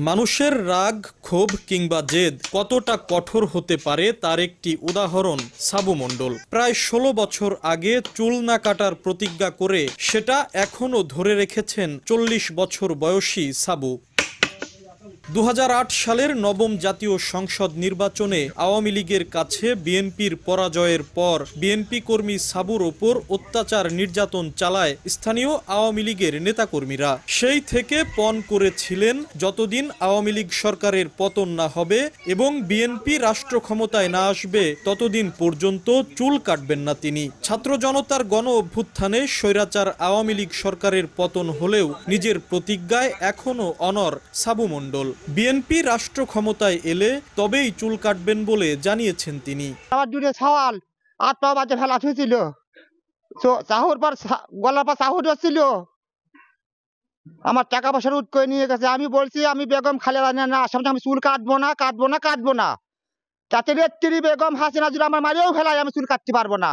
মানুষের রাগ, ক্ষোভ কিংবা জেদ কতটা কঠোর হতে পারে তার একটি উদাহরণ সাবু মণ্ডল। প্রায় ১৬ বছর আগে চুল না কাটার প্রতিজ্ঞা করে সেটা এখনও ধরে রেখেছেন ৪০ বছর বয়সী সাবু। ২০০৮ সালের নবম জাতীয় সংসদ নির্বাচনে আওয়ামী লীগের কাছে বিএনপির পরাজয়ের পর বিএনপি কর্মী সাবুর ওপর অত্যাচার নির্যাতন চালায় স্থানীয় আওয়ামী লীগের নেতাকর্মীরা। সেই থেকে পণ করেছিলেন যতদিন আওয়ামী লীগ সরকারের পতন না হবে এবং বিএনপি রাষ্ট্র ক্ষমতায় না আসবে ততদিন পর্যন্ত চুল কাটবেন না তিনি। ছাত্র জনতার গণ অভ্যুত্থানে স্বৈরাচার আওয়ামী লীগ সরকারের পতন হলেও নিজের প্রতিজ্ঞায় এখনও অনড় সাবু মণ্ডল। বিএনপি রাষ্ট্র ক্ষমতায় এলে তবেই চুল কাটবেন বলে জানিয়েছেন তিনি। আমার দুটো সওয়াল আট পা বাজে ফেলা হয়েছিল, চাহুর পর গলার পর চাহু ছিল, আমার টাকা পয়সা উঠ করে নিয়ে গেছে। আমি বলছি আমি বেগম খালেদা না সামনে আমি চুল কাটবো না। তাতে নেত্রী বেগম হাসিনা যদি আমার মারিয়েও ফেলায় আমি চুল কাটতে পারবো না।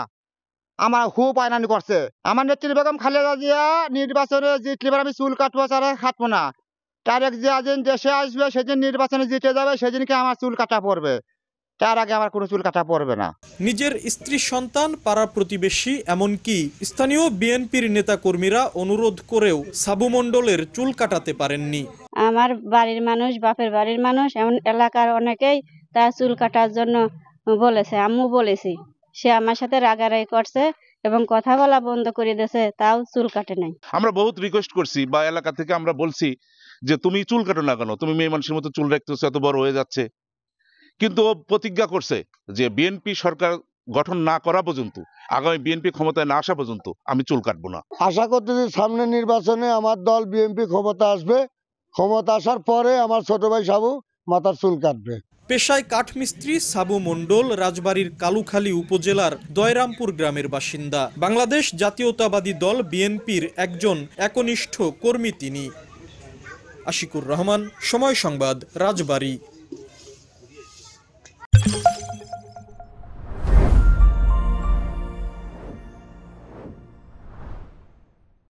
আমার খুব আয়নানি করছে। আমার নেত্রী বেগম খালেদা জিয়া নির্বাচনে জিতলে আমি চুল কাটবো ছাড়া কাটবো না। তারেক জিয়া যেদিন দেশে আসবে সেদিন নির্বাচনে জিতে যাবে, সেদিনকে আমার চুল কাটা পড়বে, তার আগে আমার কোনো চুল কাটা পড়বে না। নিজের স্ত্রী, সন্তান, পাড়া প্রতিবেশী এমনকি স্থানীয় বিএনপির নেতাকর্মীরা অনুরোধ করেও সাবু মণ্ডলের চুল কাটাতে পারেননি। আমার বাড়ির মানুষ, বাপের বাড়ির মানুষ, এমন এলাকার অনেকেই তার চুল কাটার জন্য বলেছে। আম্মু বলেছি, সে আমার সাথে রাগারাগি করছে এবং কথা বলা বন্ধ করে দিয়েছে, তাও চুল কাটে নাই। আমরা বহুত রিকোয়েস্ট করছি বা এলাকা থেকে আমরা বলছি যে তুমি চুল কাটো না কেন, তুমি মেয়ে মানুষের মতো চুল রাখতেছো, এত বড় হয়ে যাচ্ছে। কিন্তু ও প্রতিজ্ঞা করছে যে বিএনপি সরকার গঠন না করা পর্যন্ত, আগামী বিএনপি ক্ষমতায় না আসা পর্যন্ত আমি চুল কাটবো না। আশা করতেছি সামনে নির্বাচনে আমার দল বিএনপি ক্ষমতা আসবে, ক্ষমতা আসার পরে আমার ছোট ভাই সাবু মাথার চুল কাটবে। পেশায় কাঠমিস্ত্রি সাবু মণ্ডল রাজবাড়ীর কালুখালী উপজেলার দয়রামপুর গ্রামের বাসিন্দা। বাংলাদেশ জাতীয়তাবাদী দল বিএনপির একজন একনিষ্ঠ কর্মী তিনি। আশিকুর রহমান, সময় সংবাদ, রাজবাড়ী।